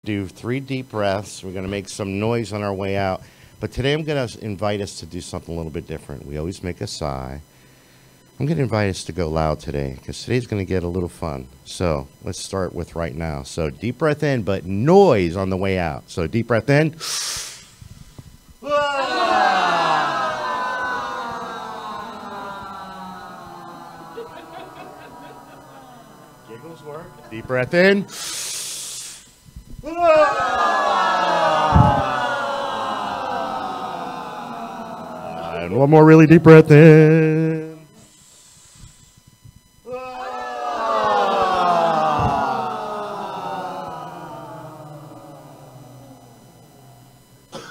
do 3 deep breaths. We're going to make some noise on our way out. But today I'm going to invite us to do something a little bit different. We always make a sigh. I'm going to invite us to go loud today because today's going to get a little fun. So let's start with right now. So deep breath in, but noise on the way out. So deep breath in. Giggles work. Deep breath in. And one more really deep breath in.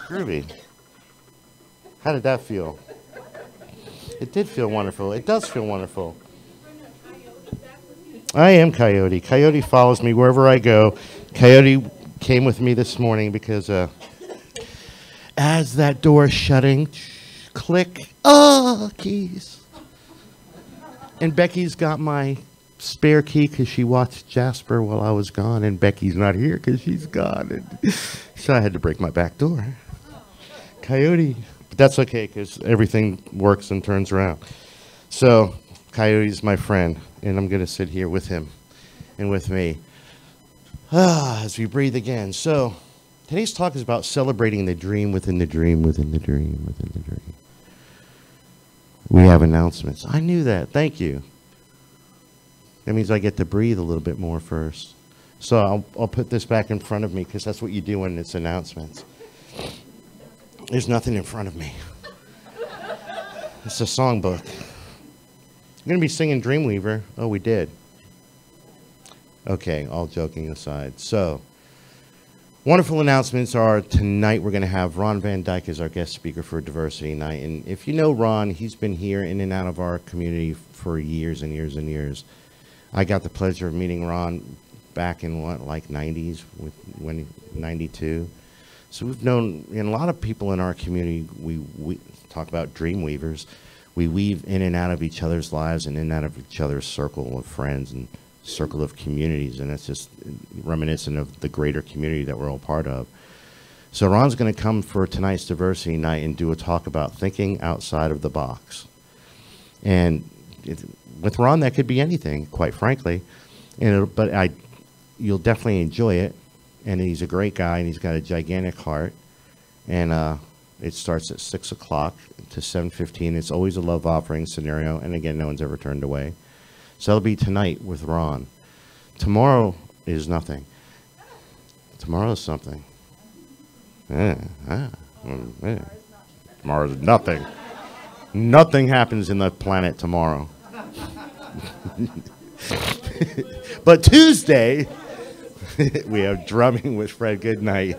Groovy. How did that feel? It did feel wonderful. It does feel wonderful. I am Coyote. Coyote follows me wherever I go. Coyote came with me this morning because as that door is shutting, click, keys. And Becky's got my spare key because she watched Jasper while I was gone, and Becky's not here because she's gone. And so I had to break my back door. Coyote. But that's okay because everything works and turns around. So Coyote's my friend, and I'm going to sit here with him and with me as we breathe again. So today's talk is about celebrating the dream within the dream within the dream within the dream. We have announcements. I knew that. Thank you. That means I get to breathe a little bit more first. So I'll put this back in front of me because that's what you do when it's announcements. There's nothing in front of me. It's a songbook. I'm going to be singing Dreamweaver. Oh, we did. Okay, all joking aside. So, wonderful announcements are tonight we're going to have Ron Van Dyke as our guest speaker for Diversity Night. And if you know Ron, he's been here in and out of our community for years and years and years. I got the pleasure of meeting Ron back in like 90s, when 92. So we've known, and a lot of people in our community, we talk about dream weavers. We weave in and out of each other's lives and in and out of each other's circle of friends and circle of communities, and that's just reminiscent of the greater community that we're all part of. So Ron's going to come for tonight's Diversity Night and do a talk about thinking outside of the box. And with Ron, that could be anything, quite frankly. But you'll definitely enjoy it. And he's a great guy, and he's got a gigantic heart. And it starts at 6 o'clock to 7:15. It's always a love offering scenario. And again, no one's ever turned away. So that'll be tonight with Ron. Tomorrow is nothing. Tomorrow is something. Tomorrow is nothing. Nothing happens in the planet tomorrow. But Tuesday, we have drumming with Fred Goodnight.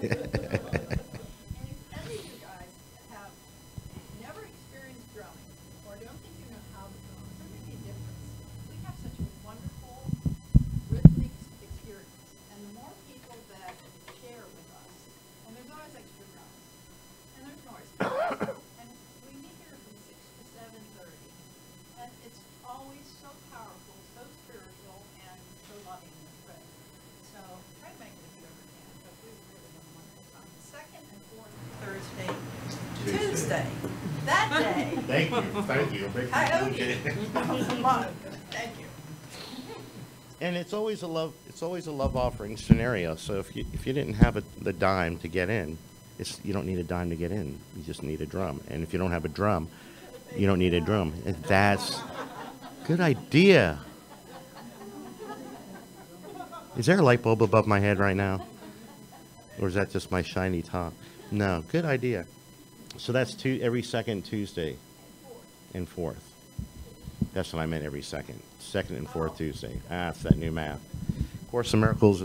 Thank you. Thank you. And it's always a love offering scenario. So if you didn't have the dime to get in, you don't need a dime to get in. You just need a drum. And if you don't have a drum, you don't need a drum. And that's good idea. Is there a light bulb above my head right now? Or is that just my shiny top? No, good idea. So that's every second Tuesday and fourth. That's what I meant, every second and fourth Tuesday. It's that new math. Course of Miracles,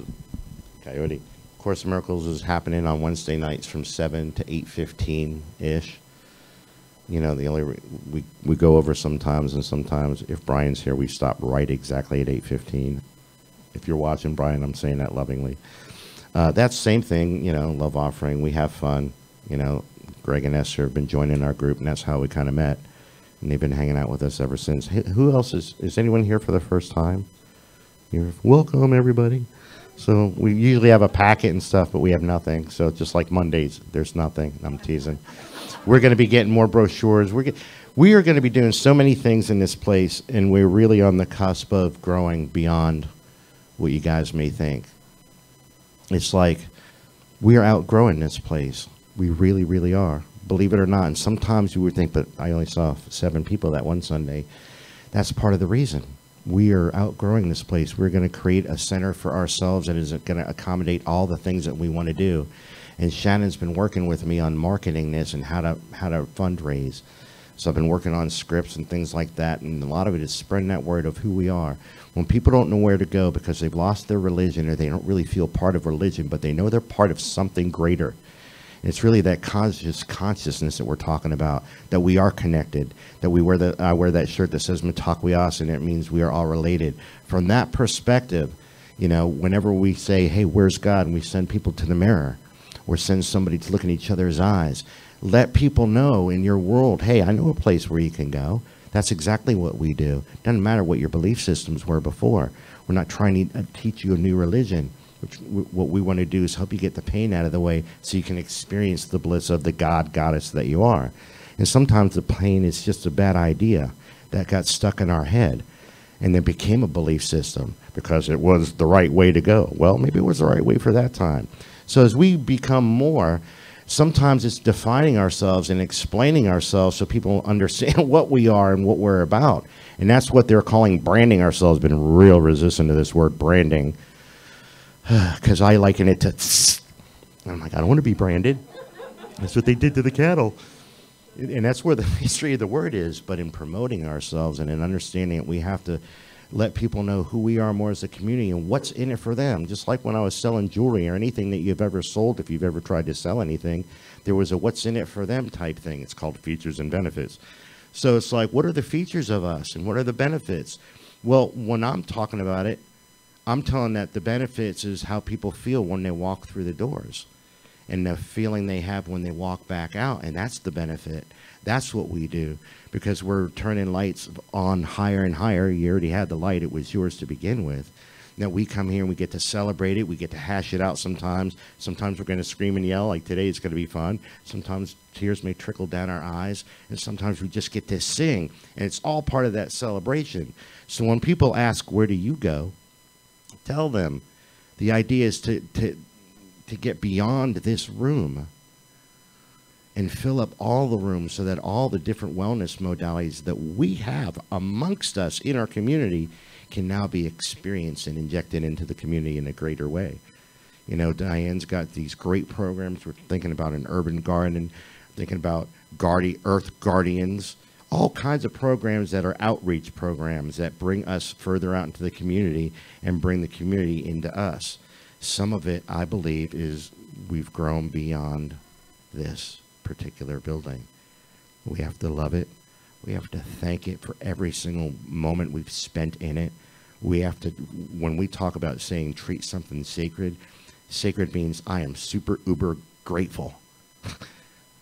Coyote. Course of Miracles is happening on Wednesday nights from 7 to 8:15-ish. You know, we go over sometimes, and sometimes if Brian's here, we stop right exactly at 8:15. If you're watching, Brian, I'm saying that lovingly. That's the same thing, you know, love offering. We have fun. You know, Greg and Esther have been joining our group, and that's how we kind of met. And they've been hanging out with us ever since. Who else is anyone here for the first time? You're welcome, everybody. So we usually have a packet and stuff, but we have nothing. So just like Mondays, there's nothing. I'm teasing. We're going to be getting more brochures. We are going to be doing so many things in this place, and we're really on the cusp of growing beyond what you guys may think. It's like we are outgrowing this place. We really, really are. Believe it or not. And sometimes you would think, but I only saw 7 people that one Sunday. That's part of the reason. We are outgrowing this place. We're going to create a center for ourselves that is going to accommodate all the things that we want to do. And Shannon's been working with me on marketing this and how to fundraise. So I've been working on scripts and things like that, and a lot of it is spreading that word of who we are. When people don't know where to go because they've lost their religion or they don't really feel part of religion, but they know they're part of something greater. And it's really that consciousness that we're talking about, that we are connected, that we wear I wear that shirt that says Metaphysical, and it means we are all related. From that perspective, you know, whenever we say, hey, where's God? And we send people to the mirror or send somebody to look in each other's eyes. Let people know in your world, hey, I know a place where you can go. That's exactly what we do. Doesn't matter what your belief systems were before. We're not trying to teach you a new religion. What we want to do is help you get the pain out of the way so you can experience the bliss of the God, goddess that you are. And sometimes the pain is just a bad idea that got stuck in our head and then became a belief system because it was the right way to go. Well, maybe it was the right way for that time. So as we become more, sometimes it's defining ourselves and explaining ourselves so people understand what we are and what we're about. And that's what they're calling branding ourselves. Been real resistant to this word branding because I liken it to I'm like, I don't want to be branded. That's what they did to the cattle. And that's where the history of the word is. But in promoting ourselves and in understanding it, we have to let people know who we are more as a community and what's in it for them. Just like when I was selling jewelry or anything that you've ever sold, if you've ever tried to sell anything, there was a what's in it for them type thing. It's called features and benefits. So it's like, what are the features of us and what are the benefits? Well, when I'm talking about it, I'm telling that the benefits is how people feel when they walk through the doors and the feeling they have when they walk back out. And that's the benefit. That's what we do, because we're turning lights on higher and higher. You already had the light. It was yours to begin with. Now we come here and we get to celebrate it. We get to hash it out sometimes. Sometimes we're going to scream and yell, like today it's going to be fun. Sometimes tears may trickle down our eyes, and sometimes we just get to sing. And it's all part of that celebration. So when people ask, where do you go? Tell them the idea is to get beyond this room and fill up all the rooms so that all the different wellness modalities that we have amongst us in our community can now be experienced and injected into the community in a greater way. You know, Diane's got these great programs. We're thinking about an urban garden, thinking about Earth Guardians, all kinds of programs that are outreach programs that bring us further out into the community and bring the community into us. Some of it, I believe, is we've grown beyond this particular building. We have to love it. We have to thank it for every single moment we've spent in it. We have to, when we talk about saying treat something sacred, sacred means I am super uber grateful.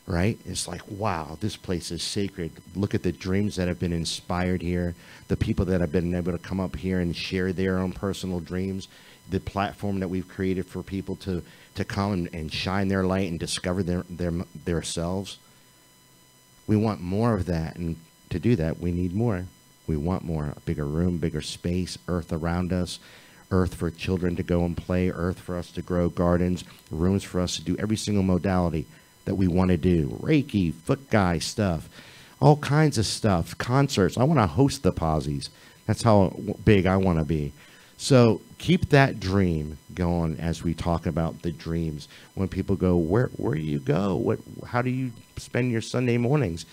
Right? It's like, wow, this place is sacred. Look at the dreams that have been inspired here, the people that have been able to come up here and share their own personal dreams, the platform that we've created for people to come and shine their light and discover their selves. We want more of that, and to do that, we need more. We want more, a bigger room, bigger space, earth around us, earth for children to go and play, earth for us to grow gardens, rooms for us to do every single modality that we want to do. Reiki, foot guy stuff, all kinds of stuff, concerts. I want to host the posies. That's how big I want to be. So keep that dream going as we talk about the dreams. When people go, where do you go? How do you spend your Sunday mornings?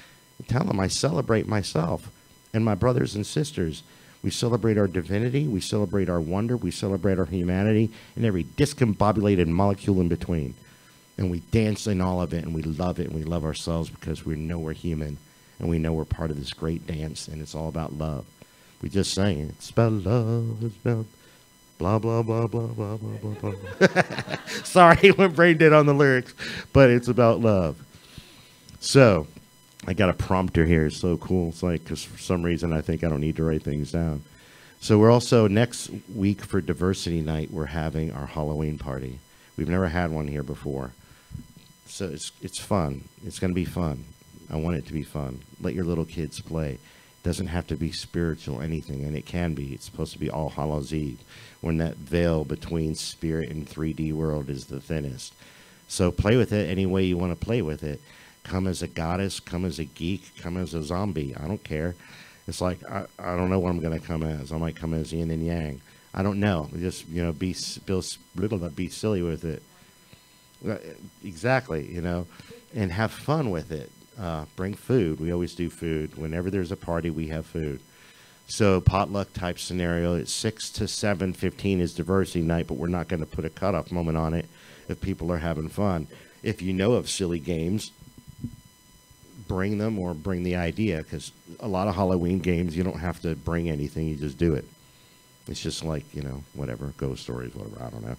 Tell them I celebrate myself and my brothers and sisters. We celebrate our divinity. We celebrate our wonder. We celebrate our humanity and every discombobulated molecule in between. And we dance in all of it, and we love it, and we love ourselves because we know we're human, and we know we're part of this great dance, and it's all about love. We just sang it. It's about love. It's about blah, blah, blah, blah, blah, blah, blah, blah. Sorry, went brain dead on the lyrics, but it's about love. So I got a prompter here. It's so cool. It's like, because for some reason I think I don't need to write things down. So we're also, next week for Diversity Night, we're having our Halloween party. We've never had one here before. So it's fun. It's going to be fun. I want it to be fun. Let your little kids play. It doesn't have to be spiritual anything, and it can be. It's supposed to be All Hallows Eve, when that veil between spirit and 3D world is the thinnest. So play with it any way you want to play with it. Come as a goddess, come as a geek, come as a zombie. I don't care. It's like, I don't know what I'm going to come as. I might come as yin and yang. I don't know. Just, be silly with it. Exactly, and have fun with it. Bring food. We always do food. Whenever there's a party, we have food. So potluck type scenario, it's 6 to 7:15 is diversity night, but we're not going to put a cutoff moment on it if people are having fun. If you know of silly games, bring them, or bring the idea, because a lot of Halloween games, you don't have to bring anything, you just do it. It's just like, whatever, ghost stories, whatever, I don't know.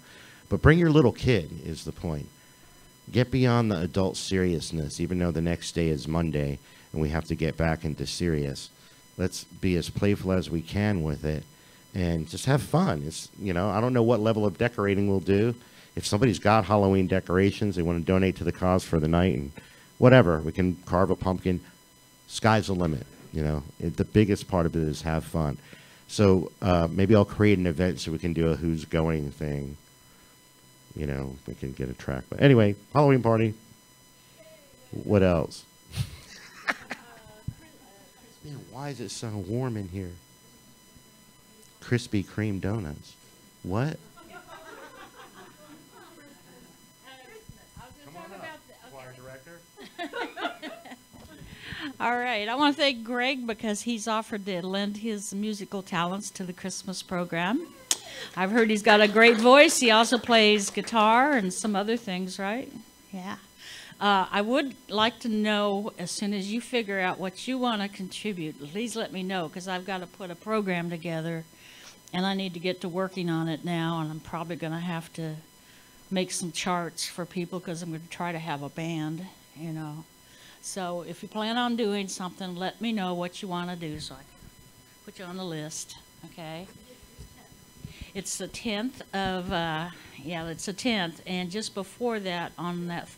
But bring your little kid is the point. Get beyond the adult seriousness, even though the next day is Monday and we have to get back into serious. Let's be as playful as we can with it and just have fun. It's, I don't know what level of decorating we'll do. If somebody's got Halloween decorations, they want to donate to the cause for the night, and whatever, we can carve a pumpkin. Sky's the limit, the biggest part of it is have fun. So maybe I'll create an event so we can do a who's going thing. We can get a track. But anyway, Halloween party. What else? Man, why is it so warm in here? Krispy Kreme donuts. What? Come on up, choir director. All right. I want to thank Greg because he's offered to lend his musical talents to the Christmas program. I've heard he's got a great voice. He also plays guitar and some other things, right? Yeah. I would like to know, as soon as you figure out what you want to contribute, please let me know, because I've got to put a program together, and I need to get to working on it now, and I'm probably going to have to make some charts for people, because I'm going to try to have a band, So if you plan on doing something, let me know what you want to do so I can put you on the list, okay? It's the 10th of, it's the 10th, and just before that, on that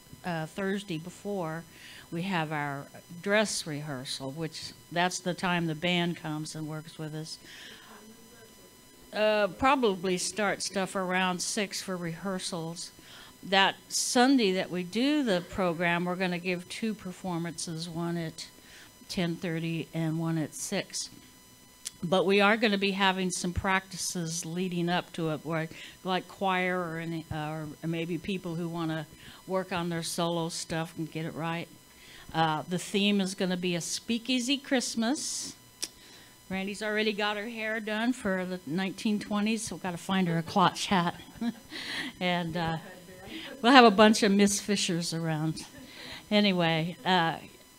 Thursday before, we have our dress rehearsal, which that's the time the band comes and works with us. Probably start stuff around 6 for rehearsals. That Sunday that we do the program, we're going to give 2 performances, one at 10:30 and one at 6. But we are going to be having some practices leading up to it, where, like choir or maybe people who want to work on their solo stuff and get it right. The theme is going to be a speakeasy Christmas. Randy's already got her hair done for the 1920s, so we've got to find her a clutch hat. And we'll have a bunch of Miss Fishers around. Anyway,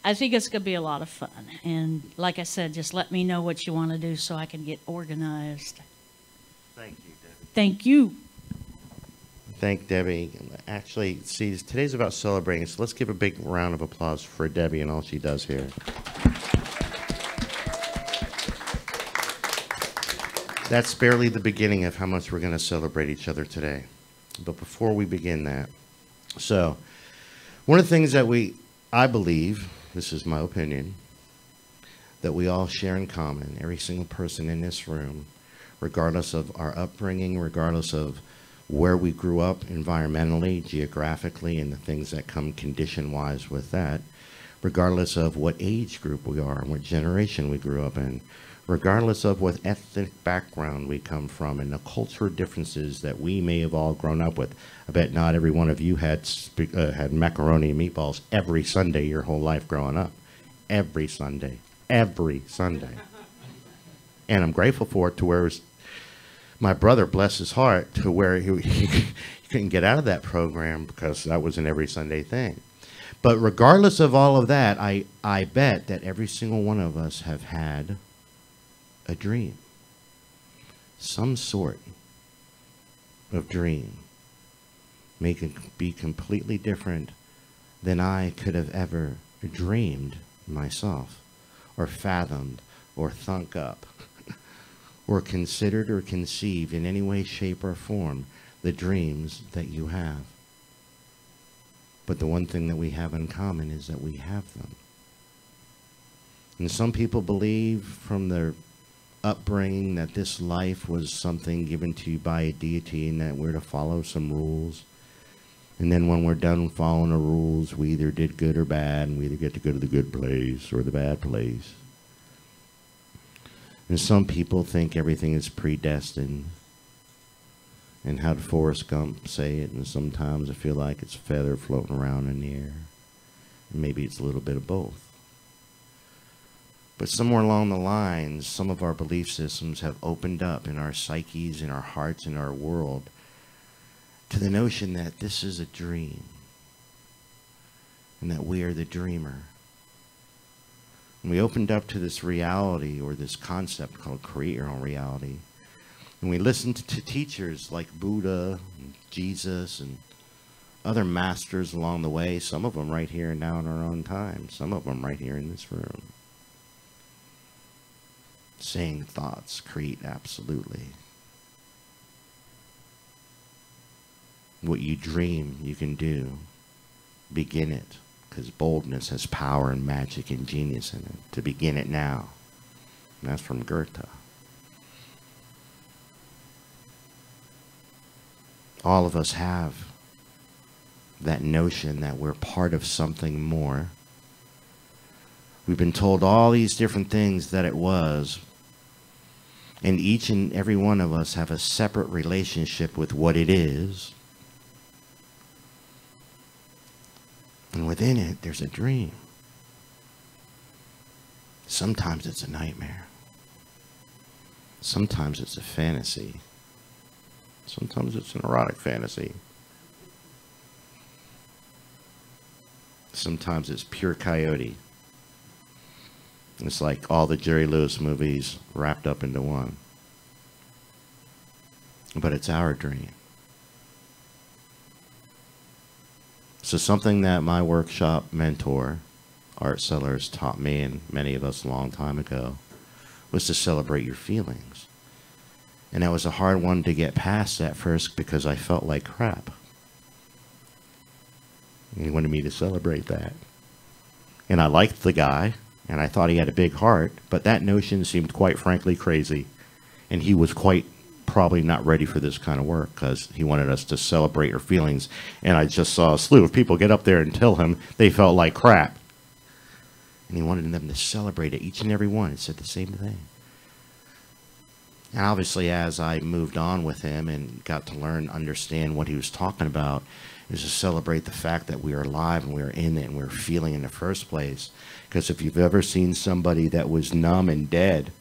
I think it's going to be a lot of fun. And like I said, just let me know what you want to do so I can get organized. Thank you, Debbie. Thank you. Thank Debbie. Actually, see, today's about celebrating, so let's give a big round of applause for Debbie and all she does here. That's barely the beginning of how much we're going to celebrate each other today. But before we begin that, so one of the things that I believe, this is my opinion, that we all share in common, every single person in this room, regardless of our upbringing, regardless of where we grew up environmentally, geographically, and the things that come condition-wise with that, regardless of what age group we are and what generation we grew up in, regardless of what ethnic background we come from and the cultural differences that we may have all grown up with. I bet not every one of you had macaroni and meatballs every Sunday your whole life growing up. Every Sunday. Every Sunday. And I'm grateful for it, to where it was my brother, bless his heart, to where he couldn't get out of that program because that was an every Sunday thing. But regardless of all of that, I bet that every single one of us have had a dream, some sort of dream, may be completely different than I could have ever dreamed myself, or fathomed, or thunk up, or considered or conceived in any way, shape, or form the dreams that you have. But the one thing that we have in common is that we have them. And some people believe from their upbringing that this life was something given to you by a deity and that we're to follow some rules. And then when we're done following the rules, we either did good or bad, and we either get to go to the good place or the bad place. And some people think everything is predestined. And how did Forrest Gump say it? And sometimes I feel like it's a feather floating around in the air. And maybe it's a little bit of both. But somewhere along the lines, some of our belief systems have opened up in our psyches, in our hearts, in our world, to the notion that this is a dream. And that we are the dreamer. And we opened up to this reality, or this concept called create your own reality. And we listened to teachers like Buddha, and Jesus, and other masters along the way, some of them right here and now in our own time, some of them right here in this room. Saying thoughts create absolutely. What you dream, you can do. Begin it, because boldness has power and magic and genius in it. To begin it now. And that's from Goethe. All of us have that notion that we're part of something more. We've been told all these different things that it was, and each and every one of us have a separate relationship with what it is. And within it, there's a dream. Sometimes it's a nightmare. Sometimes it's a fantasy. Sometimes it's an erotic fantasy. Sometimes it's pure coyote. It's like all the Jerry Lewis movies wrapped up into one. But it's our dream. So something that my workshop mentor, Art Sellers, taught me and many of us a long time ago was to celebrate your feelings. And that was a hard one to get past at first because I felt like crap. And he wanted me to celebrate that. And I liked the guy, and I thought he had a big heart, but that notion seemed quite frankly crazy. And he was quite probably not ready for this kind of work because he wanted us to celebrate our feelings. And I just saw a slew of people get up there and tell him they felt like crap. And he wanted them to celebrate it, each and every one. It said the same thing. And obviously, as I moved on with him and got to learn, understand what he was talking about, is to celebrate the fact that we are alive and we are in it and we're feeling in the first place. Because if you've ever seen somebody that was numb and dead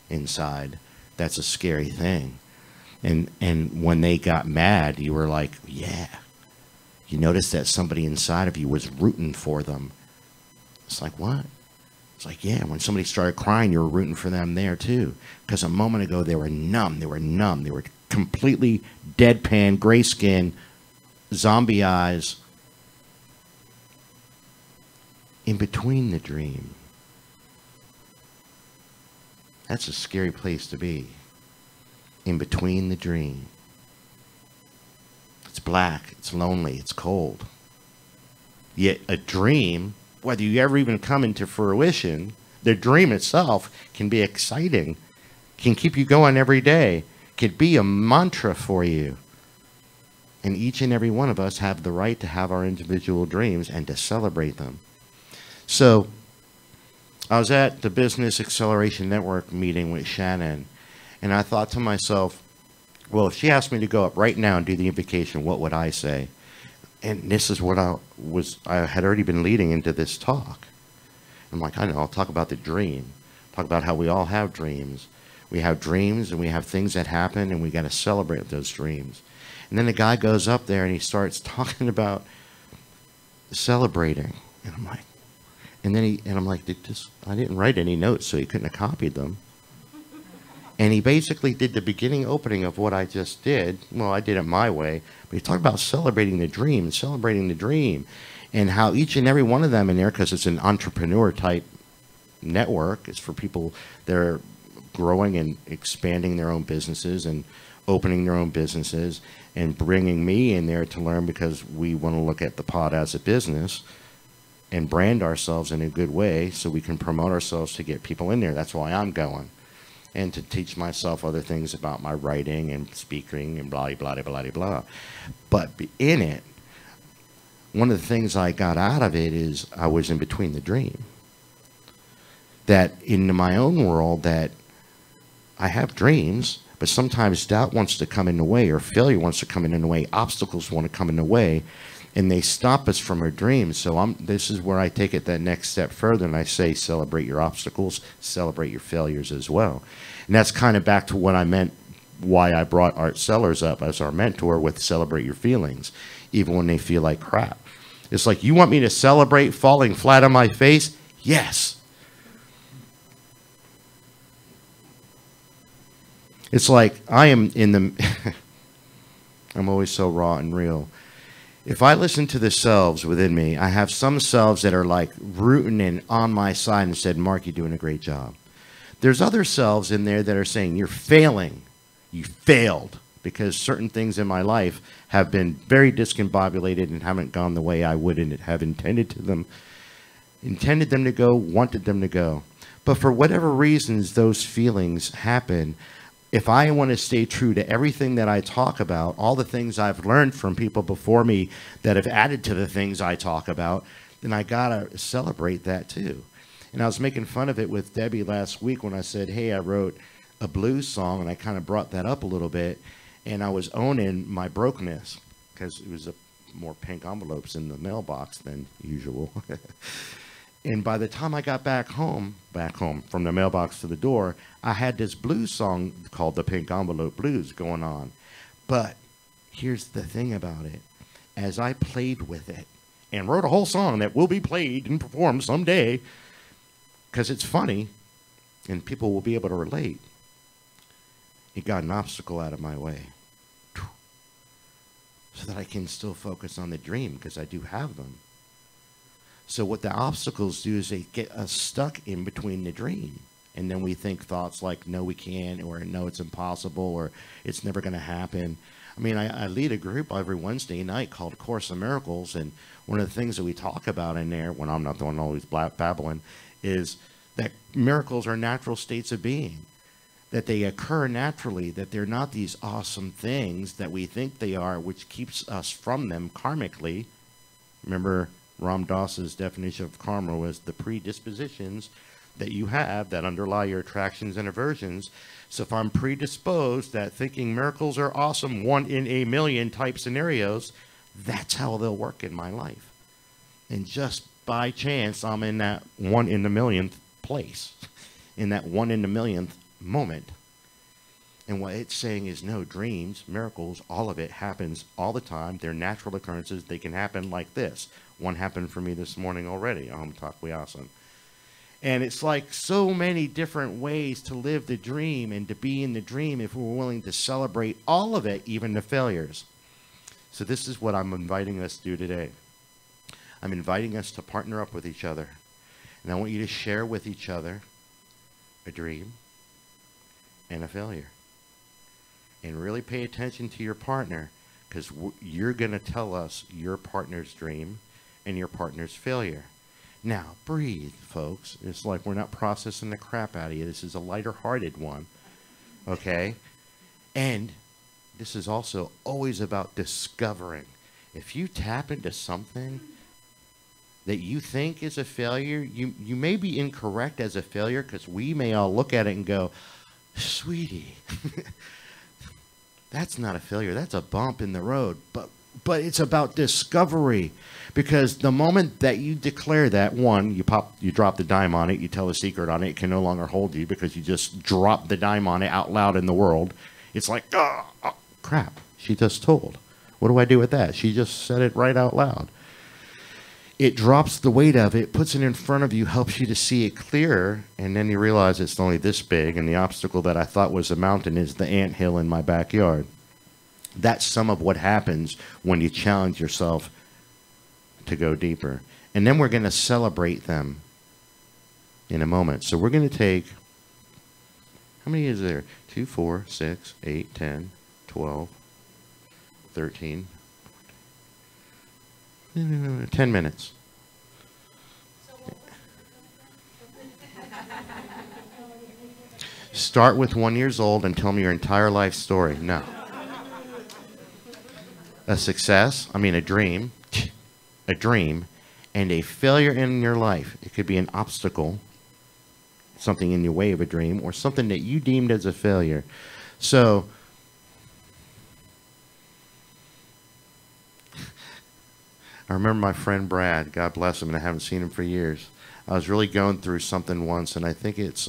inside, that's a scary thing. And when they got mad, you were like, yeah. You noticed that somebody inside of you was rooting for them. It's like, what? It's like, yeah, when somebody started crying, you were rooting for them there too. Because a moment ago, they were numb. They were numb. They were completely deadpan, gray skin, zombie eyes. In between the dream. That's a scary place to be. In between the dream. It's black. It's lonely. It's cold. Yet a dream, whether you ever even come into fruition, the dream itself can be exciting, can keep you going every day, could be a mantra for you. And each and every one of us have the right to have our individual dreams and to celebrate them. So I was at the Business Acceleration Network meeting with Shannon, and I thought to myself, well, if she asked me to go up right now and do the invocation, what would I say? And this is what I had already been leading into this talk. I'm like, I know, I'll talk about the dream. Talk about how we all have dreams. We have dreams and we have things that happen and we got to celebrate those dreams. And then the guy goes up there and he starts talking about celebrating. And I'm like, I'm like, I didn't write any notes, so he couldn't have copied them. And he basically did the beginning opening of what I just did. Well, I did it my way. But he talked about celebrating the dream, and how each and every one of them in there, because it's an entrepreneur type network, it's for people that are growing and expanding their own businesses and opening their own businesses and bringing me in there to learn, because we want to look at the pod as a business and brand ourselves in a good way so we can promote ourselves to get people in there. That's why I'm going. And to teach myself other things about my writing and speaking and blah, blah, blah, blah, blah. But in it, one of the things I got out of it is I was in between the dream. That in my own world, that I have dreams, but sometimes doubt wants to come in the way, or failure wants to come in the way, obstacles want to come in the way, and they stop us from our dreams. So this is where I take it that next step further, and I say celebrate your obstacles, celebrate your failures as well. And that's kind of back to what I meant, why I brought Art Sellers up as our mentor with celebrate your feelings, even when they feel like crap. It's like, you want me to celebrate falling flat on my face? Yes. It's like I am in the, I'm always so raw and real. If I listen to the selves within me, I have some selves that are like rooting in on my side and said, Mark, you're doing a great job. There's other selves in there that are saying, you're failing. You failed, because certain things in my life have been very discombobulated and haven't gone the way I would have intended them to go, wanted them to go. But for whatever reasons those feelings happen, if I want to stay true to everything that I talk about, all the things I've learned from people before me that have added to the things I talk about, then I got to celebrate that too. And I was making fun of it with Debbie last week when I said, hey, I wrote a blues song, and I kind of brought that up a little bit, and I was owning my brokenness because it was more pink envelopes in the mailbox than usual. And by the time I got back home from the mailbox to the door, I had this blues song called the Pink Envelope Blues going on. But here's the thing about it. As I played with it and wrote a whole song that will be played and performed someday, because it's funny and people will be able to relate, it got an obstacle out of my way so that I can still focus on the dream, because I do have them. So what the obstacles do is they get us stuck in between the dream. And then we think thoughts like, no, we can't, or no, it's impossible, or it's never going to happen. I mean, I lead a group every Wednesday night called Course in Miracles. And one of the things that we talk about in there, when I'm not the one always babbling, is that miracles are natural states of being, that they occur naturally, that they're not these awesome things that we think they are, which keeps us from them karmically. Remember, Ram Dass's definition of karma was the predispositions that you have that underlie your attractions and aversions. So if I'm predisposed that thinking miracles are awesome, 1 in a million type scenarios, that's how they'll work in my life. And just by chance, I'm in that 1 in a millionth place, in that 1 in a millionth moment. And what it's saying is, no, dreams, miracles, all of it happens all the time. They're natural occurrences. They can happen like this. One happened for me this morning already. Awesome. And it's like so many different ways to live the dream and to be in the dream if we're willing to celebrate all of it, even the failures. So this is what I'm inviting us to do today. I'm inviting us to partner up with each other. And I want you to share with each other a dream and a failure. And really pay attention to your partner, because you're going to tell us your partner's dream and your partner's failure. Now, breathe, folks. It's like we're not processing the crap out of you. This is a lighter-hearted one, okay? And this is also always about discovering. If you tap into something that you think is a failure, you may be incorrect as a failure, because we may all look at it and go, sweetie, that's not a failure. That's a bump in the road. But it's about discovery, because the moment that you declare that, one, you drop the dime on it, you tell a secret on it, it can no longer hold you because you just dropped the dime on it out loud in the world. It's like, oh, crap, she just told. What do I do with that? She just said it right out loud. It drops the weight of it, puts it in front of you, helps you to see it clearer, and then you realize it's only this big, and the obstacle that I thought was a mountain is the anthill in my backyard. That's some of what happens when you challenge yourself to go deeper. And then we're going to celebrate them in a moment. So we're going to take How many is there? 2, 4, 6, 8, 10, 12, 13. 10 minutes. Start with 1 year old and tell me your entire life story. No. A success, a dream, and a failure in your life. It could be an obstacle, something in your way of a dream, or something that you deemed as a failure. So, I remember my friend Brad, God bless him, and I haven't seen him for years. I was really going through something once, and I think it's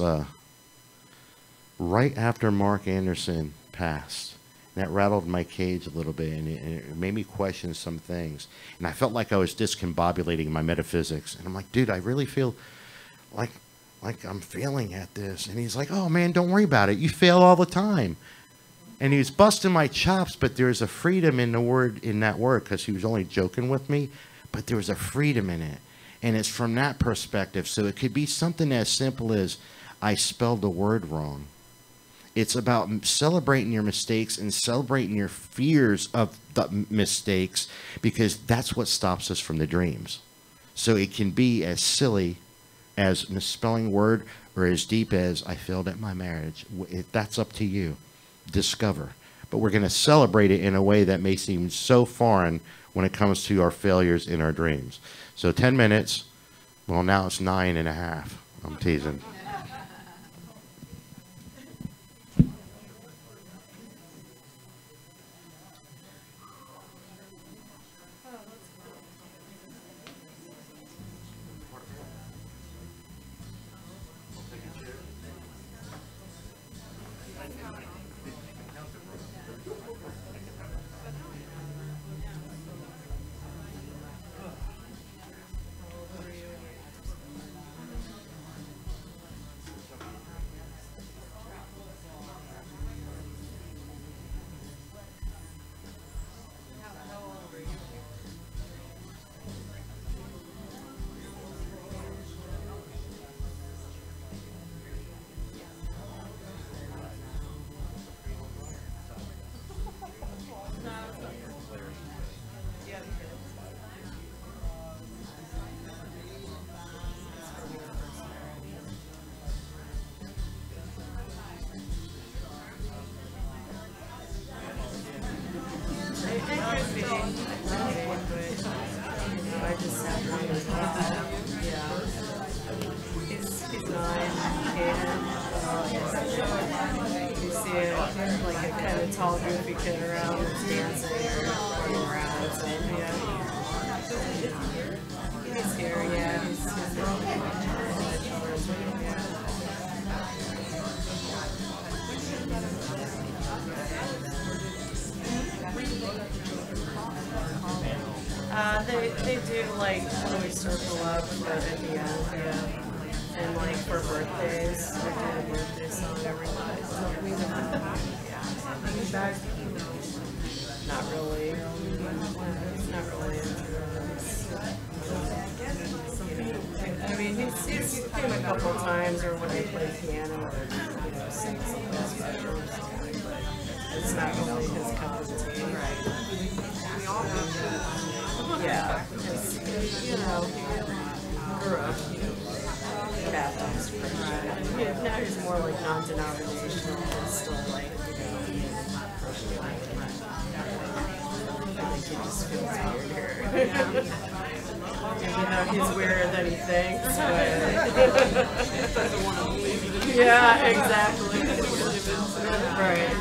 right after Mark Anderson passed. And that rattled my cage a little bit, and it made me question some things. And I felt like I was discombobulating my metaphysics. And I'm like, dude, I really feel like I'm failing at this. And he's like, oh, man, don't worry about it. You fail all the time. And he was busting my chops, but there's a freedom in that word, because he was only joking with me, but there was a freedom in it. And it's from that perspective. So it could be something as simple as I spelled the word wrong. It's about celebrating your mistakes and celebrating your fears of the mistakes, because that's what stops us from the dreams. So it can be as silly as misspelling a word, or as deep as I failed at my marriage. That's up to you. Discover. But we're going to celebrate it in a way that may seem so foreign when it comes to our failures in our dreams. So 10 minutes. Well, now it's 9.5. I'm teasing. They do, like, when we circle up at the end, yeah. And, like, for birthdays, we do a birthday song every night. Not really. Not really into it. I mean, he's came a couple times, or when I play piano, or, sing something special or something, but it's not really his cup of tea. Right. Yeah, because, he grew up Baptist Christian. Now he's more like non-denominational, and still like, Christian. I think he just feels weirder. He's weirder than he thinks, but... yeah, exactly.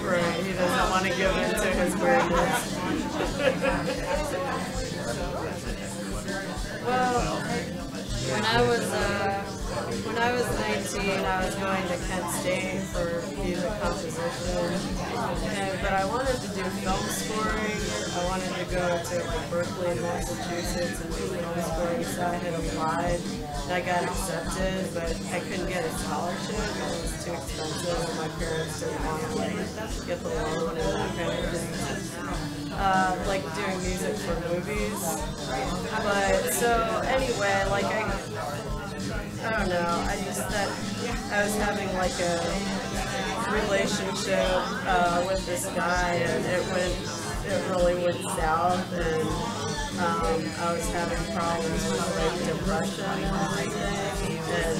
Right. He doesn't want to give in to his weirdness. Well, when I was 19, I was going to Kent State for music composition, but I wanted to do film scoring. I wanted to go to Berkeley, Massachusetts, and do film scoring, so I had applied. And I got accepted, but I couldn't get a scholarship. It was too expensive, and my parents didn't want to get the loan and that kind of thing. Like doing music for movies. But so anyway, like I don't know, I just that I was having like a relationship with this guy, and it really went south, and I was having problems with like depression and everything, and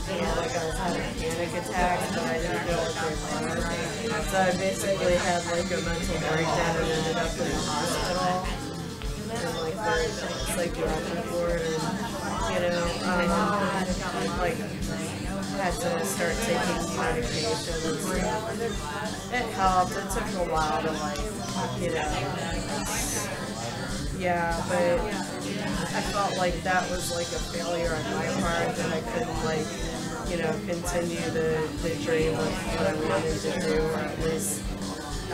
panic. I was having panic attacks, but I didn't know what they were. So I basically had like a mental breakdown and ended up in the hospital in like the psychiatric ward, and like had to start taking medication and stuff. It helped. It took a while to yeah, but I felt like that was like a failure on my part, that I couldn't continue the dream of what I wanted to do, or at least I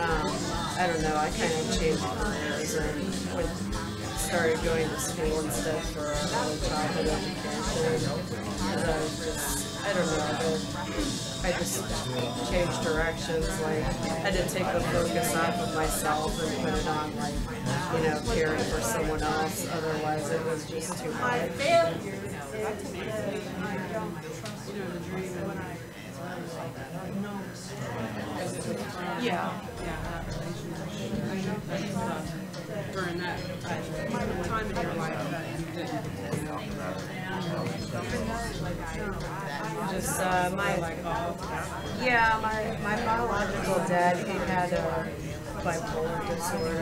don't know, I kind of changed careers and started going to school instead for early childhood education. And I was just, I don't know, I just changed directions. Like, I did take the focus off of myself and put it on, like, caring for someone else. Otherwise, it was just too much. Yeah. During that time in your life that you didn't just my biological dad, he had a bipolar disorder,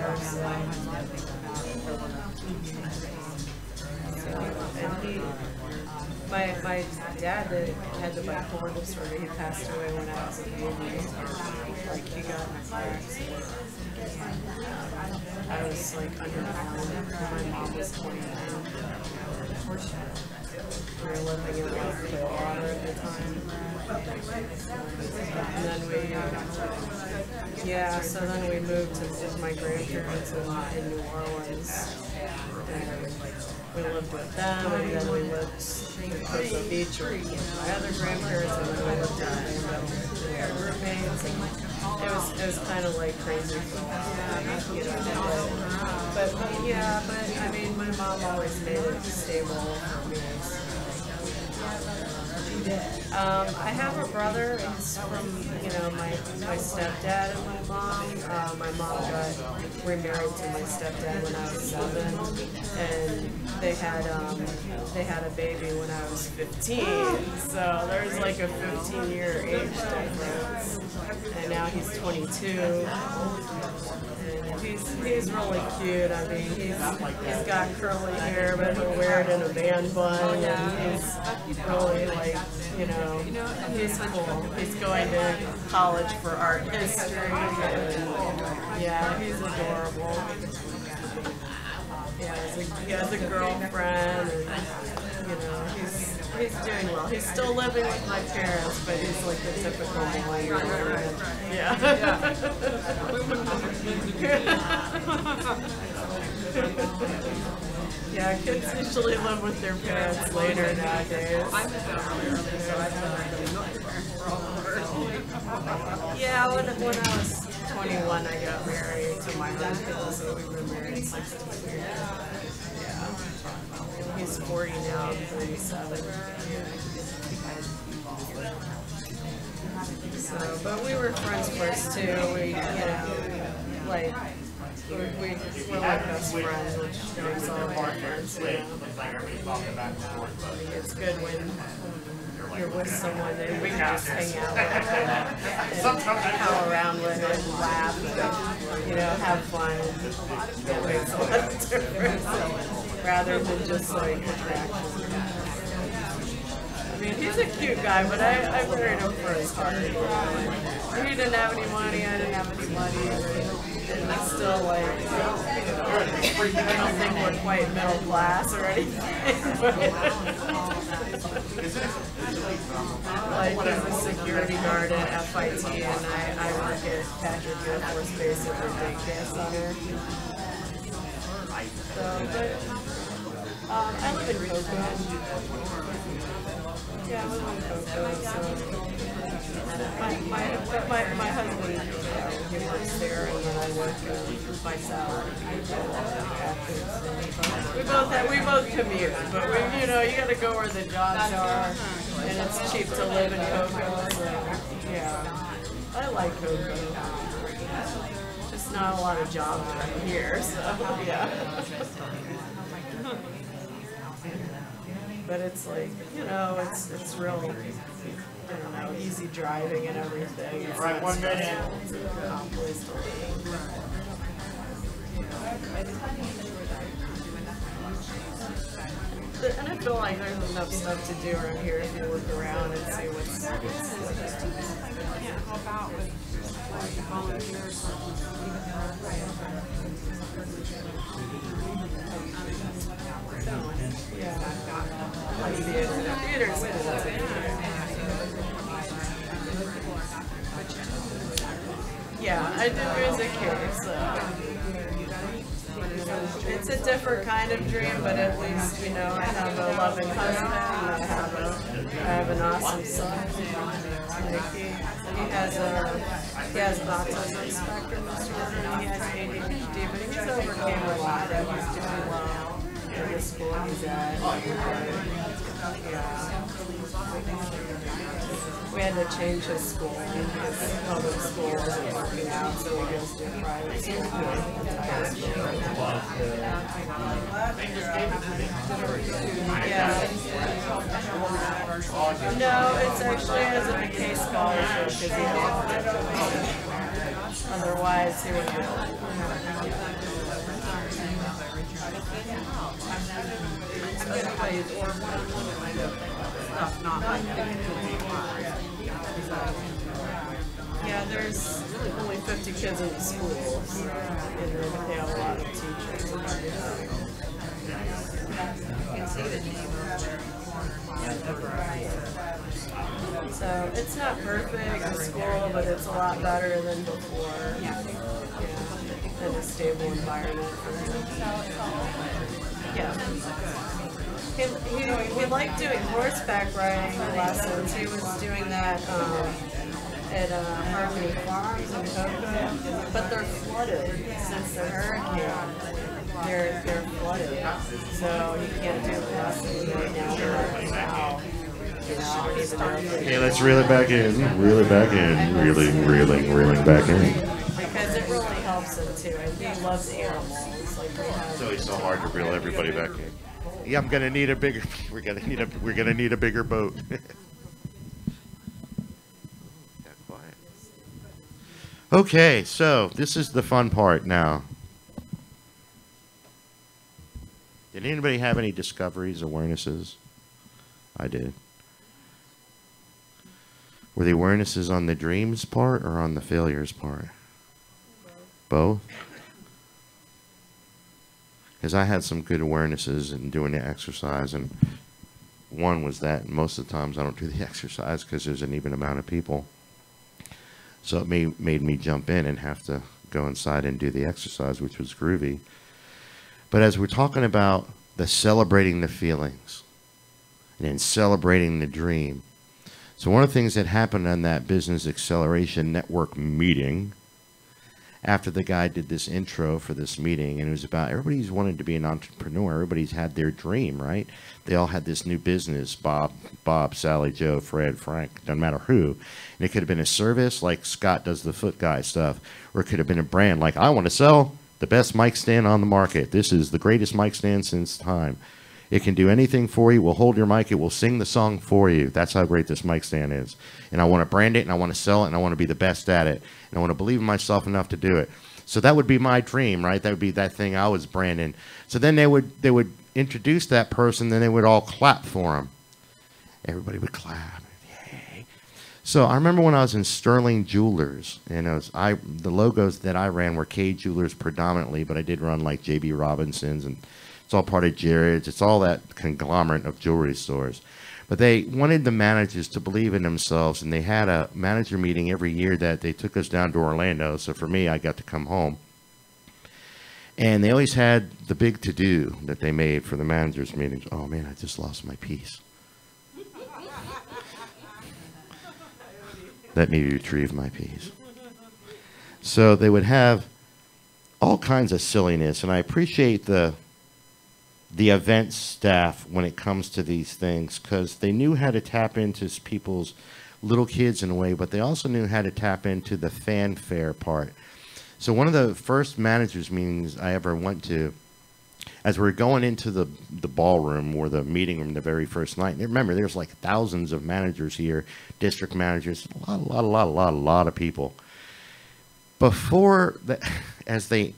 and my dad that had the bipolar disorder, he passed away when I was a baby. Like, he got in a car accident. I was like under 9, my mom was 29. We were living in Clearwater at the time. And then so then we moved with my grandparents in New Orleans. And we lived with them, and then we lived in Cocoa Beach with my other grandparents, and then we lived with roommates. And it was kind of like crazy for but I mean, my mom always made it stable for me. I have a brother. He's from, my stepdad and my mom. My mom got remarried to my stepdad when I was 7, and they had a baby when I was 15. So there's like a 15-year age difference, and now he's 22. And he's really cute. I mean, he's got curly hair, but he'll wear it in a band bun, and he's really like, he's cool. He's going to college for art history, and yeah, he's adorable. Yeah, he has a girlfriend, and he's doing well. He's still living with my parents, but he's like the typical millennial. Yeah. Yeah, kids usually live with their parents later nowadays. Yeah, when I was 21, I got married to my husband, so we've been married 16 years. Yeah. He's 40 now, I'm 37. So, but we were friends first too. We, we're like best friends, which makes all of our friends. It's good when you're with someone and we can just hang out with and pal around with and laugh and, have fun. It makes a lot of difference rather than just like attraction. I mean, he's a cute guy, but I married him for his heart. He didn't have any money, I didn't have any money. And it's still like, I don't think we're quite middle class or anything. Like, he's a security guard at FIT, and I work at Patrick Air Force Base at the daycare center. So, but I live in Cocoa. Yeah, I live in Cocoa, so my husband, he works there, and then I work my salary. We both commute, but you gotta go where the jobs are. and it's cheap to live in Cocoa, so yeah. I like Cocoa. Just not a lot of jobs right here, so yeah. But it's like, you know, it's real, I don't know, easy driving and everything. It's right, 1 minute. It's a calm place to live. And I feel like there's enough stuff to do around here if you look around and see what's Can't help out with volunteers. yeah. Like theater schools. Yeah, I do music here, so. It's a different kind of dream, but at least, you know, I have a loving husband, I have an awesome son. Like he has autism spectrum disorder, and he has ADHD, but he's overcame a lot, and he's doing well in the school he's at. Yeah. We had to change his school because public school wasn't working out, so we goes to private school. Yeah. No, it's actually as a decay scholarship because he did. Otherwise, he would Yeah, there's only 50 kids in the school, so they have a lot of teachers. So it's not perfect, the school, but it's a lot better than before. Yeah. And a stable environment for him. Yeah. He liked doing horseback riding lessons. He was doing that at Harmony Farms in Cocoa, but they're flooded since the hurricane. They're flooded, so he can't do lessons right now. Okay, let's reel it back in, reel it back in, reeling back in. Because it really helps him too, and he loves animals. Like It's always so hard to reel everybody back in. Yeah, I'm gonna need a bigger. We're gonna need a bigger boat. Okay, so this is the fun part now. Did anybody have any discoveries, awarenesses? I did. Were the awarenesses on the dreams part or on the failures part? Both? Because I had some good awarenesses in doing the exercise, and one was that most of the times I don't do the exercise because there's an even amount of people. So it made me jump in and have to go inside and do the exercise, which was groovy. But as we're talking about the celebrating the feelings and then celebrating the dream. So one of the things that happened on that Business Acceleration Network meeting, after the guy did this intro for this meeting, and it was about everybody's wanted to be an entrepreneur. Everybody's had their dream, right? They all had this new business, Bob, Sally, Joe, Fred, Frank, doesn't matter who. And it could have been a service like Scott does the foot guy stuff, or it could have been a brand like, I want to sell the best mic stand on the market. This is the greatest mic stand since time. It can do anything for you. We'll hold your mic. It will sing the song for you. That's how great this mic stand is. And I want to brand it, and I want to sell it, and I want to be the best at it. And I want to believe in myself enough to do it. So that would be my dream, right? That would be that thing I was branding. So then they would introduce that person, then they would all clap for him. Everybody would clap. Yay. So I remember when I was in Sterling Jewelers, and the logos that I ran were K Jewelers predominantly, but I did run like J.B. Robinson's, and it's all part of Jared's. It's all that conglomerate of jewelry stores. But they wanted the managers to believe in themselves, and they had a manager meeting every year that they took us down to Orlando. So for me, I got to come home. And they always had the big to-do that they made for the managers' meetings. Oh, man, I just lost my piece. Let me retrieve my piece. So they would have all kinds of silliness, and I appreciate the the event staff when it comes to these things, because they knew how to tap into people's little kids in a way, but they also knew how to tap into the fanfare part. So one of the first managers meetings I ever went to, as we were going into the ballroom or the meeting room the very first night, and remember, there's like thousands of managers here, district managers, a lot of people. Before, as they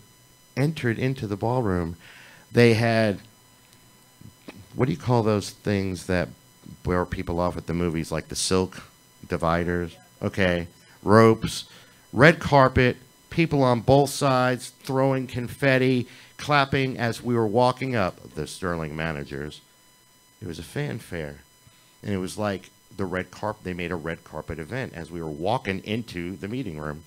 entered into the ballroom, they had, what do you call those things that wear people off at the movies, like the silk dividers? Okay, ropes, red carpet, people on both sides throwing confetti, clapping as we were walking up, the Sterling managers. It was a fanfare. And it was like the red carpet, they made a red carpet event as we were walking into the meeting room.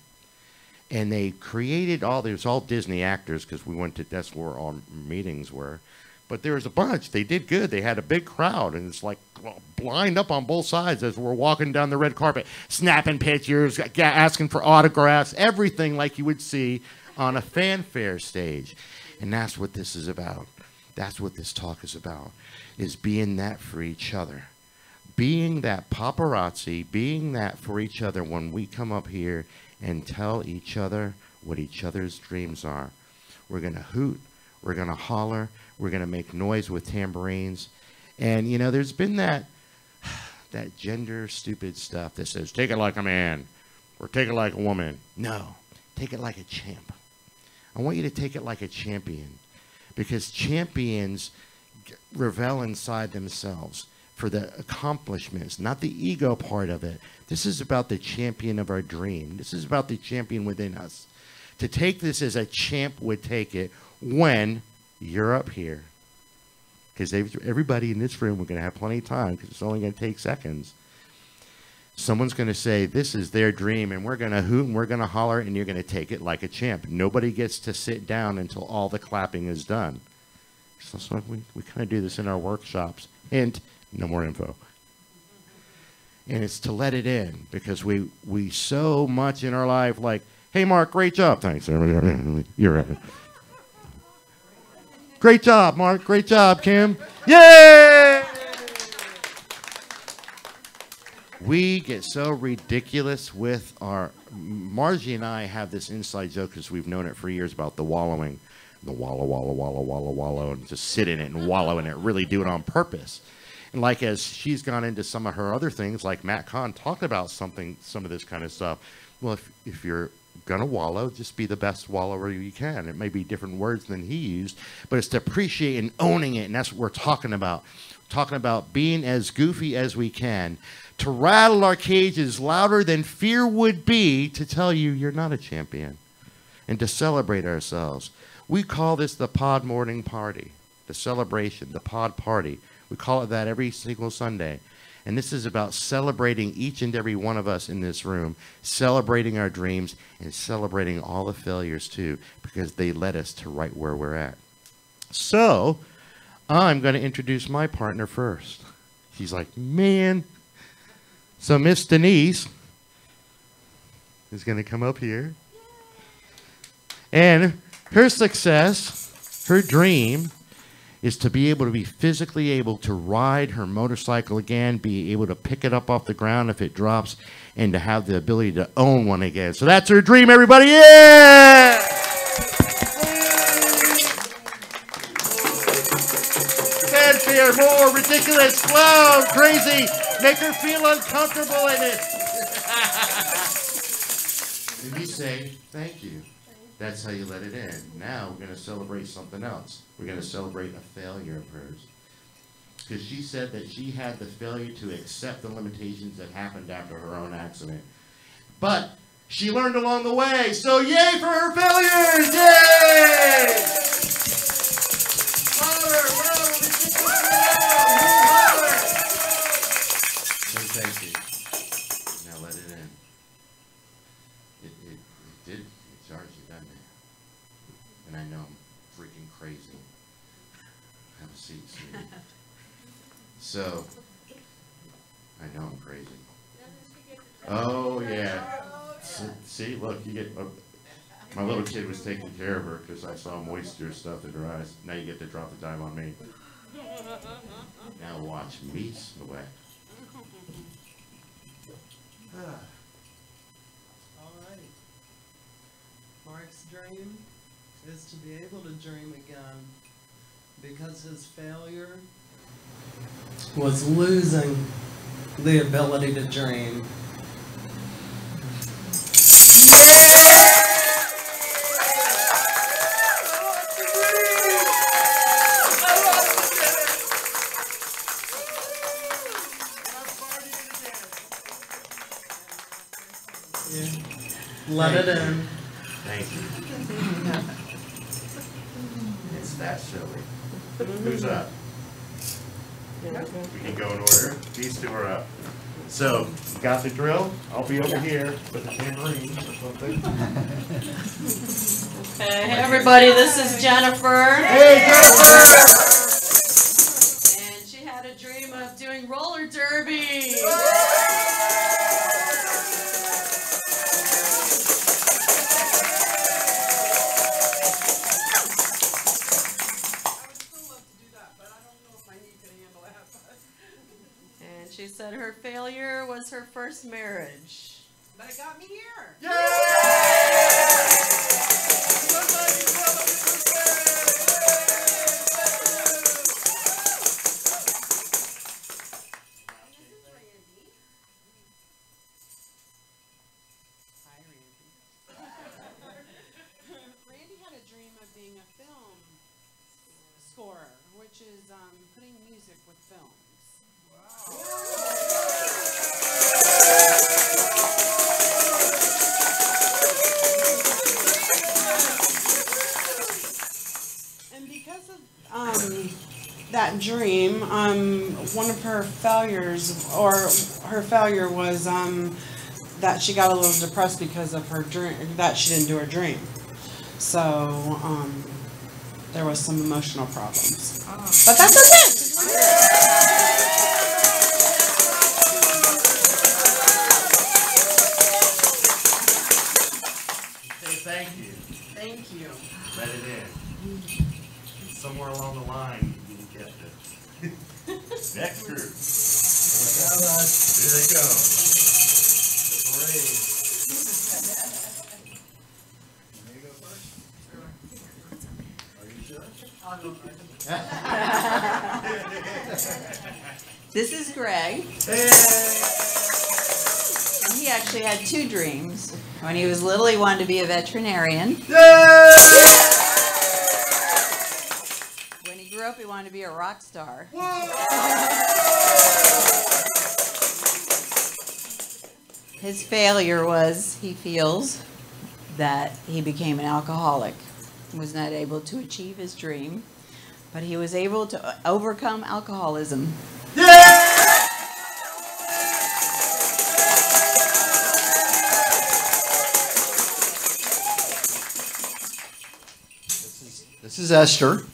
And they created all, there was all Disney actors, because we went to, that's where all meetings were. But there was a bunch. They did good. They had a big crowd, and it's like lined up on both sides as we're walking down the red carpet, snapping pictures, asking for autographs, everything like you would see on a fanfare stage. And that's what this is about. That's what this talk is about, is being that for each other. Being that paparazzi, being that for each other when we come up here and tell each other what each other's dreams are. We're going to hoot. We're going to holler. We're going to make noise with tambourines. And, you know, there's been that gender stupid stuff that says, take it like a man or take it like a woman. No, take it like a champ. I want you to take it like a champion, because champions revel inside themselves for the accomplishments, not the ego part of it. This is about the champion of our dream. This is about the champion within us. To take this as a champ would take it when you're up here. Because everybody in this room, we're going to have plenty of time, because it's only going to take seconds. Someone's going to say, this is their dream, and we're going to hoot and we're going to holler, and you're going to take it like a champ. Nobody gets to sit down until all the clapping is done. So we kind of do this in our workshops. Hint, no more info. And it's to let it in, because we so much in our life like, hey, Mark, great job. Thanks. You're right. Great job, Mark. Great job, Kim. Yay! We get so ridiculous with our... Margie and I have this inside joke, because we've known it for years, about the wallowing. The wallow, and just sit in it and wallow in it, really do it on purpose. And like as she's gone into some of her other things, like Matt Kahn talked about some of this kind of stuff. Well, if you're gonna wallow, just be the best wallower you can. It may be different words than he used, but it's to appreciate and owning it, and that's what we're talking about. Talking about being as goofy as we can, to rattle our cages louder than fear would be, to tell you you're not a champion, and to celebrate ourselves. We call this the pod morning party, the celebration, the pod party. We call it that every single Sunday. And this is about celebrating each and every one of us in this room, celebrating our dreams and celebrating all the failures too, because they led us to right where we're at. So I'm going to introduce my partner first. She's like, man. So Miss Denise is going to come up here. And her success, her dream, is to be able to be physically able to ride her motorcycle again, be able to pick it up off the ground if it drops, and to have the ability to own one again. So that's her dream, everybody. Yeah! Fanfare, more, ridiculous, clown, crazy, make her feel uncomfortable in it. And we say, thank you. That's how you let it in. Now we're going to celebrate something else. We're going to celebrate a failure of hers. Because she said that she had the failure to accept the limitations that happened after her own accident. But she learned along the way. So yay for her failures! Yay! Holler! Say thank you. Now let it in. It did charge you, doesn't it? And I know I'm freaking crazy. Have a seat, sweetie. So, I know I'm crazy. Oh, yeah. See, look, you get... My little kid was taking care of her because I saw moisture stuff in her eyes. Now you get to drop the dime on me. Now watch me sweat. All right. Mark's dream is to be able to dream again because his failure was losing the ability to dream. Let it in. Thank you. It's that silly. Who's up? We can go in order. These two are up. So, you got the drill? I'll be over here with a tambourine or something. Hey, everybody, this is Jennifer. Hey, Jennifer! And she had a dream of doing roller derby. She said her failure was her first marriage. But it got me here. Yay! Randy had a dream of being a film scorer, which is putting music with films. And because of that dream, one of her failures, or her failure was that she got a little depressed because of her dream, that she didn't do her dream. So there was some emotional problems. But that's okay. Thank you. Thank you. Let it in. Somewhere along the line, you didn't get this. Next group. Here they go. The parade. There you go first. Are you sure? This is Greg. And he actually had two dreams. When he was little, he wanted to be a veterinarian. When he grew up, he wanted to be a rock star. His failure was, he feels, that he became an alcoholic. Was not able to achieve his dream, but he was able to overcome alcoholism. This is Esther.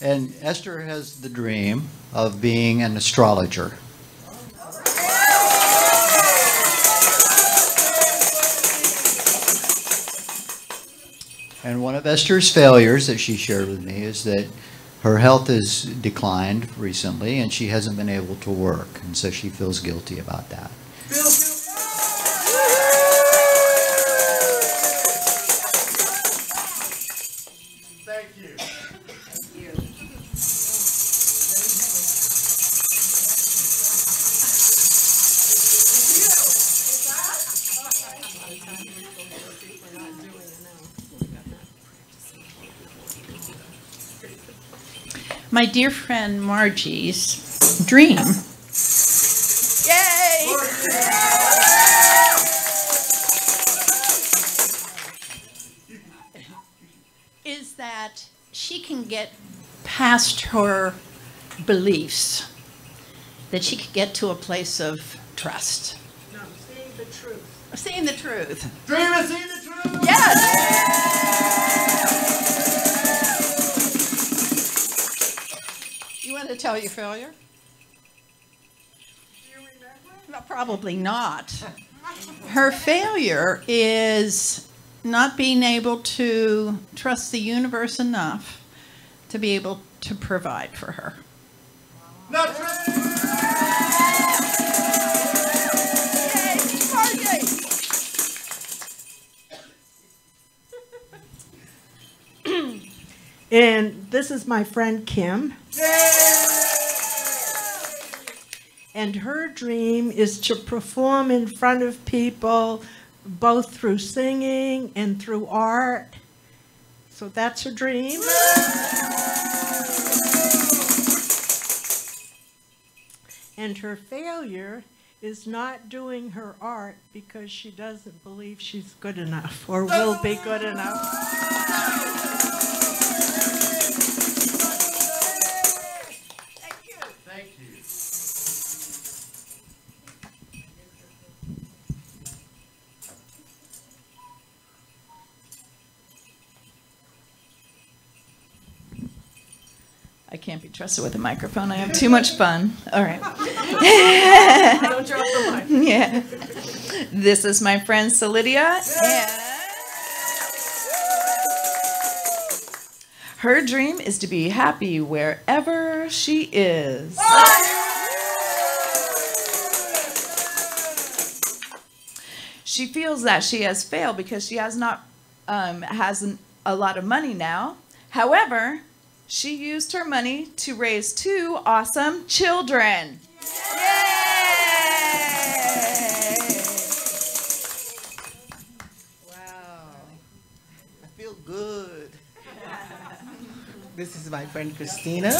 And Esther has the dream of being an astrologer. And one of Esther's failures that she shared with me is that her health has declined recently and she hasn't been able to work. And so she feels guilty about that. Thank you. My dear friend Margie's dream. Yay! Is that she can get past her beliefs, that she could get to a place of trust. No, seeing the truth. Seeing the truth. Dream of seeing the truth! Yes! You want to tell your failure? Do you remember? No, probably not. Her failure is not being able to trust the universe enough to be able to provide for her. Not true. And this is my friend Kim. And her dream is to perform in front of people, both through singing and through art. So that's her dream. And her failure is not doing her art because she doesn't believe she's good enough or will be good enough. Thank you. I can't be trusted with a microphone. I have too much fun. All right. Don't drop the mic. Yeah. This is my friend Solidia. And her dream is to be happy wherever she is. She feels that she has failed because she has not has a lot of money now. However, she used her money to raise 2 awesome children. Yay! Wow. I feel good. This is my friend Christina.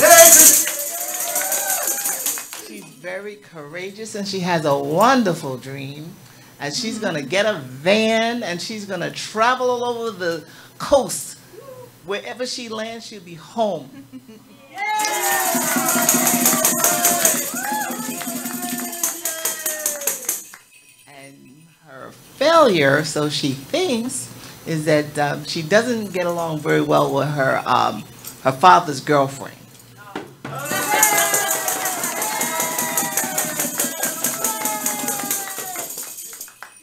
She's very courageous and she has a wonderful dream. And she's going to get a van and she's going to travel all over the coast. Wherever she lands, she'll be home. And her failure, so she thinks, is that she doesn't get along very well with her her father's girlfriend.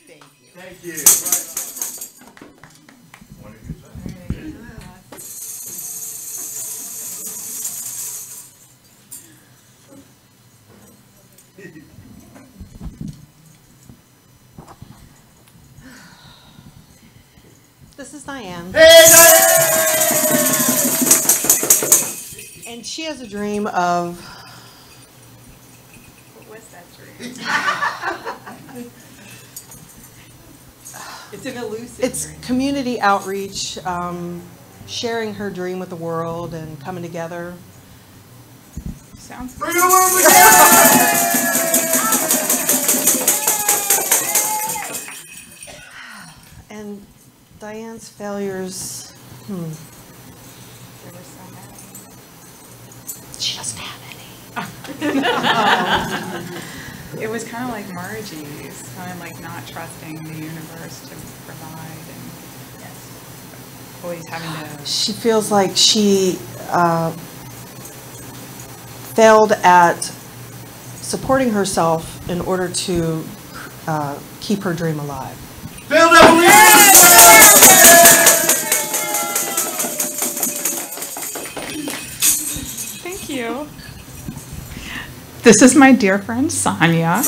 Thank you. Thank you. What did you say? This is Diane. And she has a dream of. What was that dream? It's an elusive It's community outreach, sharing her dream with the world and coming together. Sounds Bring it over And Diane's failures, There were so many. she doesn't have any. It was kind of like Margie's, kind of like not trusting the universe to provide and always having to. She feels like she failed at supporting herself in order to keep her dream alive. Build up. Thank you. This is my dear friend Sonia.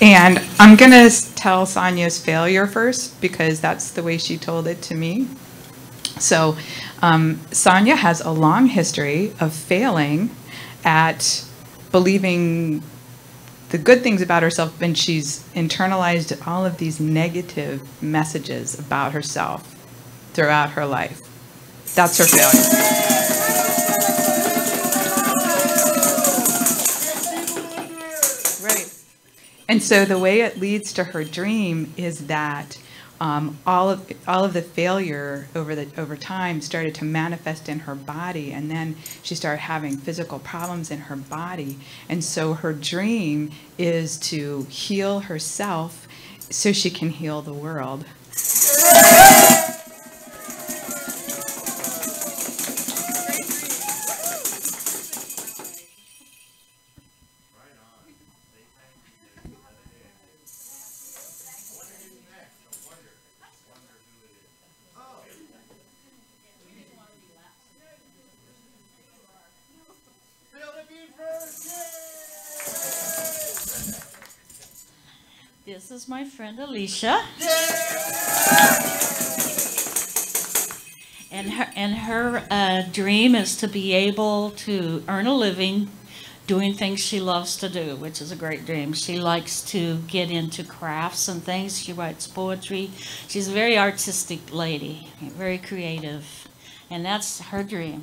And I'm going to tell Sonia's failure first because that's the way she told it to me. So Sonia has a long history of failing at believing the good things about herself, and she's internalized all of these negative messages about herself throughout her life. That's her failure. Right. And so the way it leads to her dream is that all of the failure over time started to manifest in her body, and then she started having physical problems in her body. And so her dream is to heal herself so she can heal the world. This is my friend Alicia. And her dream is to be able to earn a living doing things she loves to do, which is a great dream. She likes to get into crafts and things. She writes poetry. She's a very artistic lady, very creative. And that's her dream.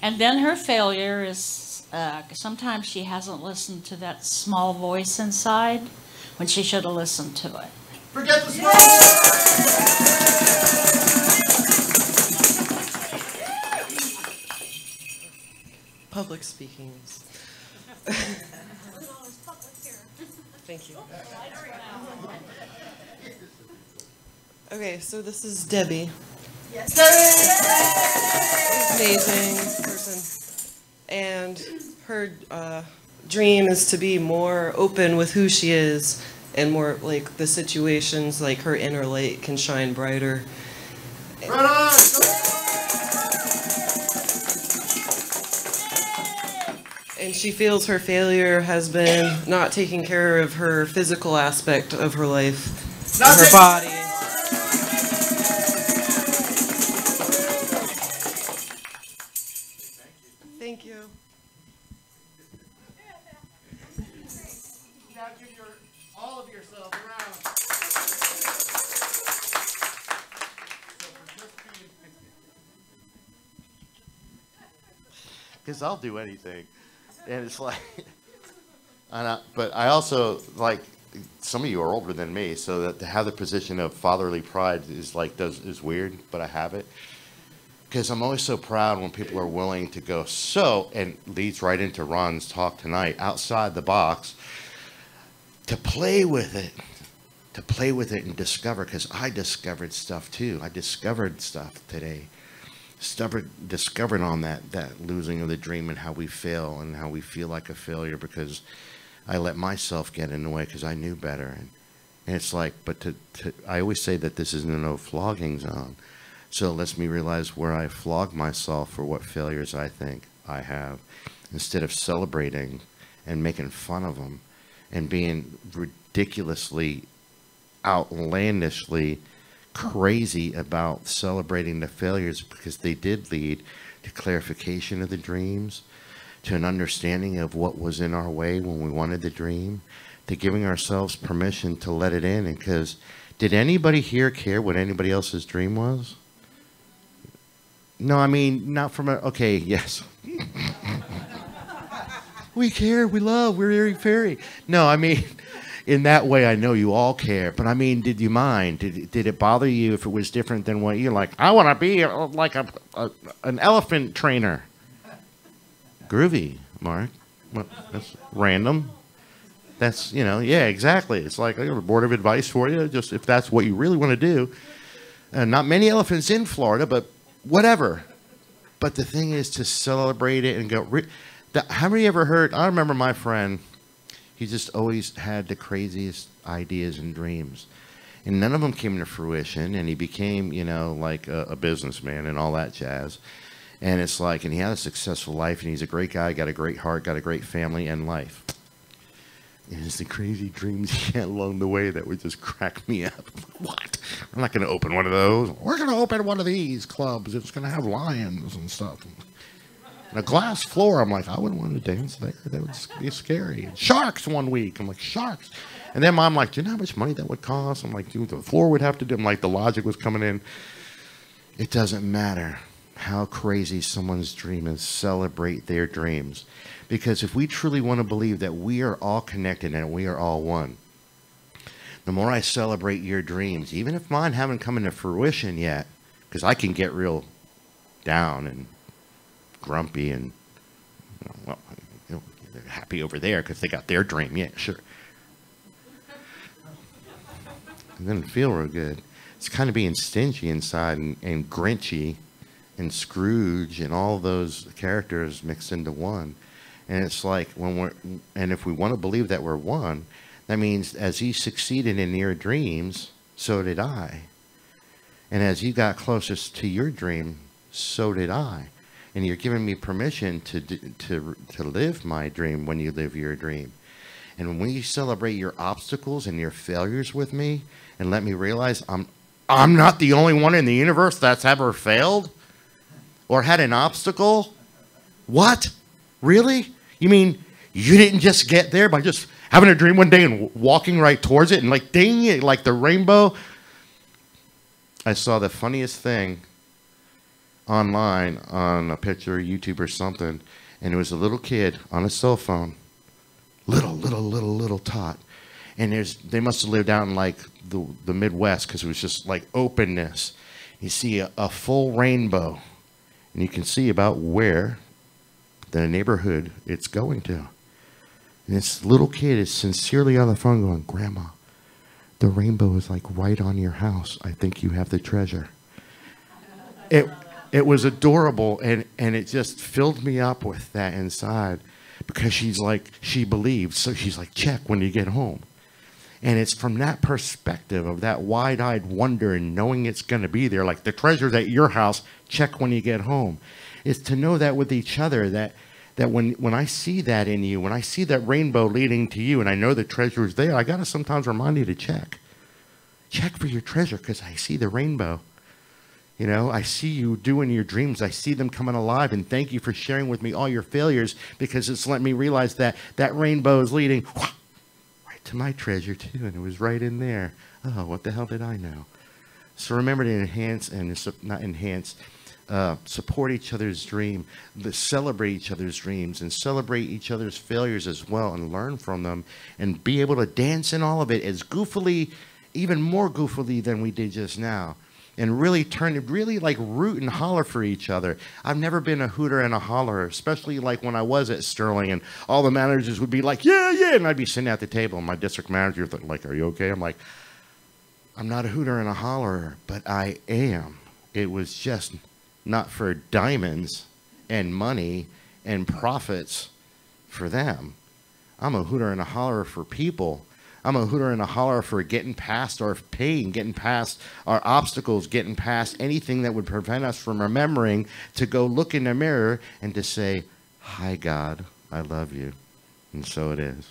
And then her failure is sometimes she hasn't listened to that small voice inside when she should have listened to it. Forget the small. Public speaking. Thank you. Okay, so this is Debbie. Yes. Amazing person. And her dream is to be more open with who she is and more like the situations, like her inner light can shine brighter. Right on. And she feels her failure has been not taking care of her physical aspect of her life, of her body. Thank you. Now give all of yourself a round. Because I'll do anything. And it's like, but I also, like, some of you are older than me, so that to have the position of fatherly pride is like, is weird, but I have it. Because I'm always so proud when people are willing to go and leads right into Ron's talk tonight, outside the box, to play with it and discover, because I discovered stuff too. I discovered stuff today. Discovered on that losing of the dream and how we fail and how we feel like a failure because I let myself get in the way because I knew better. And it's like, but I always say that this is no flogging zone. So it lets me realize where I flog myself for what failures I think I have, instead of celebrating and making fun of them and being ridiculously, outlandishly crazy about celebrating the failures, because they did lead to clarification of the dreams, to an understanding of what was in our way when we wanted the dream, to giving ourselves permission to let it in. And because did anybody here care what anybody else's dream was? No, I mean, not from a, okay, yes. We care, we love, we're airy fairy. No, I mean, in that way, I know you all care. But I mean, did you mind? Did it bother you if it was different than what you're like? I want to be like an elephant trainer. Groovy, Mark. Well, that's random. That's, yeah, exactly. It's like I have a board of advice for you, just if that's what you really want to do. Not many elephants in Florida, but whatever. But the thing is to celebrate it and go. Have you ever heard? I remember my friend. He just always had the craziest ideas and dreams. And none of them came to fruition. And he became, like a businessman and all that jazz. And it's like, and he had a successful life. And he's a great guy, got a great heart, got a great family and life. And it's the crazy dreams he had along the way that would just crack me up. What? I'm not going to open one of those. We're going to open one of these clubs. It's going to have lions and stuff. And a glass floor, I'm like, I wouldn't want to dance there. That would be scary. Sharks one week. I'm like, sharks. And then Mom like, do you know how much money that would cost? I'm like, dude, the floor would have to do. I'm like, the logic was coming in. It doesn't matter how crazy someone's dream is. Celebrate their dreams. Because if we truly want to believe that we are all connected and we are all one, the more I celebrate your dreams, even if mine haven't come into fruition yet, because I can get real down and grumpy and they're happy over there because they got their dream. Yeah, sure. It doesn't feel real good. It's kind of being stingy inside and Grinchy and Scrooge and all those characters mixed into one. And it's like and if we want to believe that we're one, that means as you succeeded in your dreams, so did I. And as you got closest to your dream, so did I. and you're giving me permission to live my dream when you live your dream. And when you celebrate your obstacles and your failures with me, and let me realize I'm not the only one in the universe that's ever failed or had an obstacle. What? Really? You mean you didn't just get there by just having a dream one day and walking right towards it and like ding it like the rainbow? I saw the funniest thing online on a picture, YouTube or something, and it was a little kid on a cell phone, little tot, and they must have lived out in like the Midwest, because it was just like openness. You see a full rainbow, and you can see about where the neighborhood it's going to. And this little kid is sincerely on the phone going, "Grandma, the rainbow is like right on your house. I think you have the treasure." It was adorable, and it just filled me up with that inside, because she's like, she believes, so she's like, check when you get home. And it's from that perspective of that wide-eyed wonder and knowing it's going to be there, like the treasure's at your house, check when you get home. Is to know that with each other, that when I see that in you, when I see that rainbow leading to you, and I know the treasure is there, I got to sometimes remind you to check. Check for your treasure, because I see the rainbow. You know, I see you doing your dreams. I see them coming alive, and thank you for sharing with me all your failures, because it's let me realize that that rainbow is leading right to my treasure too, and it was right in there. Oh, what the hell did I know? So remember to enhance and not enhance, support each other's dream, celebrate each other's dreams, and celebrate each other's failures as well, and learn from them, and be able to dance in all of it as goofily, even more goofily than we did just now. And really like root and holler for each other. I've never been a hooter and a hollerer, especially like when I was at Sterling, and all the managers would be like, yeah, yeah, and I'd be sitting at the table, and my district manager would like, are you okay? I'm like, I'm not a hooter and a hollerer, but I am. It was just not for diamonds and money and profits for them. I'm a hooter and a hollerer for people. I'm a hooter and a holler for getting past our pain, getting past our obstacles, getting past anything that would prevent us from remembering to go look in the mirror and to say, hi, God, I love you. And so it is.